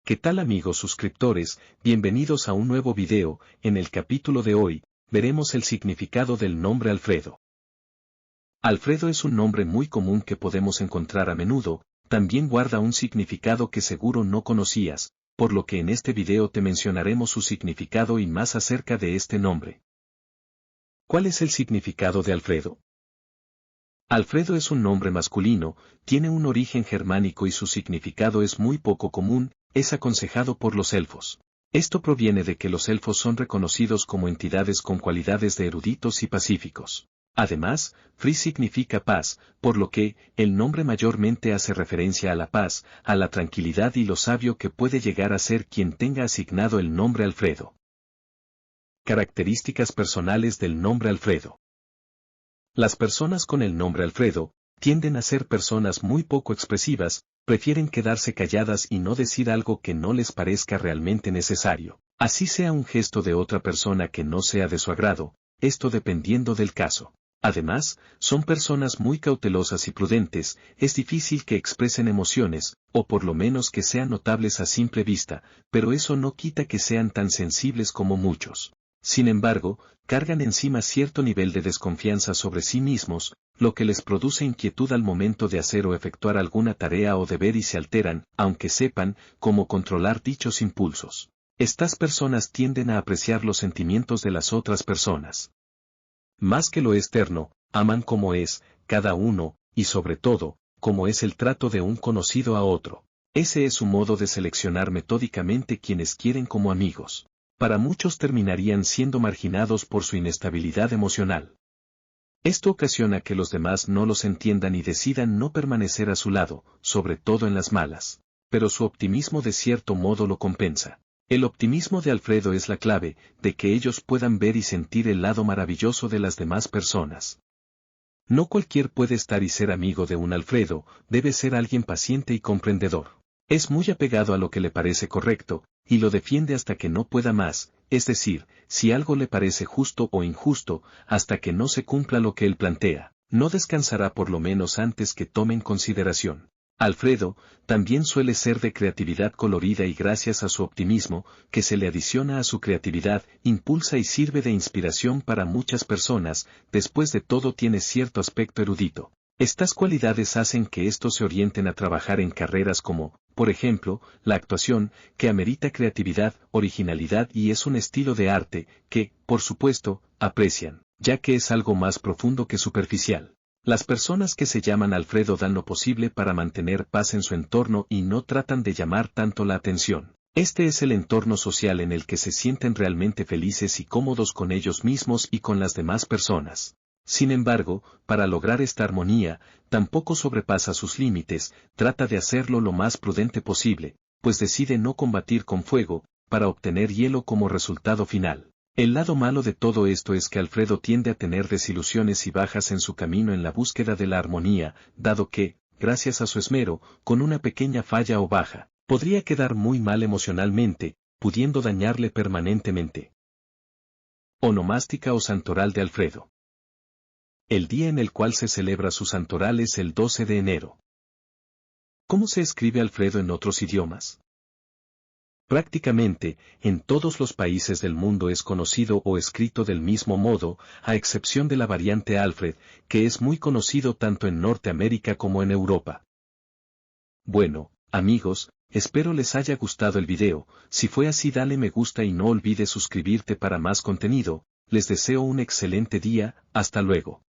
¿Qué tal amigos suscriptores? Bienvenidos a un nuevo video. En el capítulo de hoy, veremos el significado del nombre Alfredo. Alfredo es un nombre muy común que podemos encontrar a menudo, también guarda un significado que seguro no conocías, por lo que en este video te mencionaremos su significado y más acerca de este nombre. ¿Cuál es el significado de Alfredo? Alfredo es un nombre masculino, tiene un origen germánico y su significado es muy poco común, es aconsejado por los elfos. Esto proviene de que los elfos son reconocidos como entidades con cualidades de eruditos y pacíficos. Además, Free significa paz, por lo que, el nombre mayormente hace referencia a la paz, a la tranquilidad y lo sabio que puede llegar a ser quien tenga asignado el nombre Alfredo. Características personales del nombre Alfredo. Las personas con el nombre Alfredo, tienden a ser personas muy poco expresivas, prefieren quedarse calladas y no decir algo que no les parezca realmente necesario, así sea un gesto de otra persona que no sea de su agrado, esto dependiendo del caso. Además, son personas muy cautelosas y prudentes, es difícil que expresen emociones, o por lo menos que sean notables a simple vista, pero eso no quita que sean tan sensibles como muchos. Sin embargo, cargan encima cierto nivel de desconfianza sobre sí mismos, lo que les produce inquietud al momento de hacer o efectuar alguna tarea o deber y se alteran, aunque sepan cómo controlar dichos impulsos. Estas personas tienden a apreciar los sentimientos de las otras personas. Más que lo externo, aman como es, cada uno, y sobre todo, como es el trato de un conocido a otro. Ese es su modo de seleccionar metódicamente quienes quieren como amigos. Para muchos terminarían siendo marginados por su inestabilidad emocional. Esto ocasiona que los demás no los entiendan y decidan no permanecer a su lado, sobre todo en las malas. Pero su optimismo de cierto modo lo compensa. El optimismo de Alfredo es la clave, de que ellos puedan ver y sentir el lado maravilloso de las demás personas. No cualquier puede estar y ser amigo de un Alfredo, debe ser alguien paciente y comprendedor. Es muy apegado a lo que le parece correcto, y lo defiende hasta que no pueda más, es decir, si algo le parece justo o injusto, hasta que no se cumpla lo que él plantea, no descansará por lo menos antes que tome en consideración. Alfredo, también suele ser de creatividad colorida y gracias a su optimismo, que se le adiciona a su creatividad, impulsa y sirve de inspiración para muchas personas, después de todo tiene cierto aspecto erudito. Estas cualidades hacen que estos se orienten a trabajar en carreras como, por ejemplo, la actuación, que amerita creatividad, originalidad y es un estilo de arte, que, por supuesto, aprecian, ya que es algo más profundo que superficial. Las personas que se llaman Alfredo dan lo posible para mantener paz en su entorno y no tratan de llamar tanto la atención. Este es el entorno social en el que se sienten realmente felices y cómodos con ellos mismos y con las demás personas. Sin embargo, para lograr esta armonía, tampoco sobrepasa sus límites, trata de hacerlo lo más prudente posible, pues decide no combatir con fuego, para obtener hielo como resultado final. El lado malo de todo esto es que Alfredo tiende a tener desilusiones y bajas en su camino en la búsqueda de la armonía, dado que, gracias a su esmero, con una pequeña falla o baja, podría quedar muy mal emocionalmente, pudiendo dañarle permanentemente. Onomástica o santoral de Alfredo. El día en el cual se celebra su santoral es el 12 de enero. ¿Cómo se escribe Alfredo en otros idiomas? Prácticamente, en todos los países del mundo es conocido o escrito del mismo modo, a excepción de la variante Alfred, que es muy conocido tanto en Norteamérica como en Europa. Bueno, amigos, espero les haya gustado el video, si fue así dale me gusta y no olvides suscribirte para más contenido, les deseo un excelente día, hasta luego.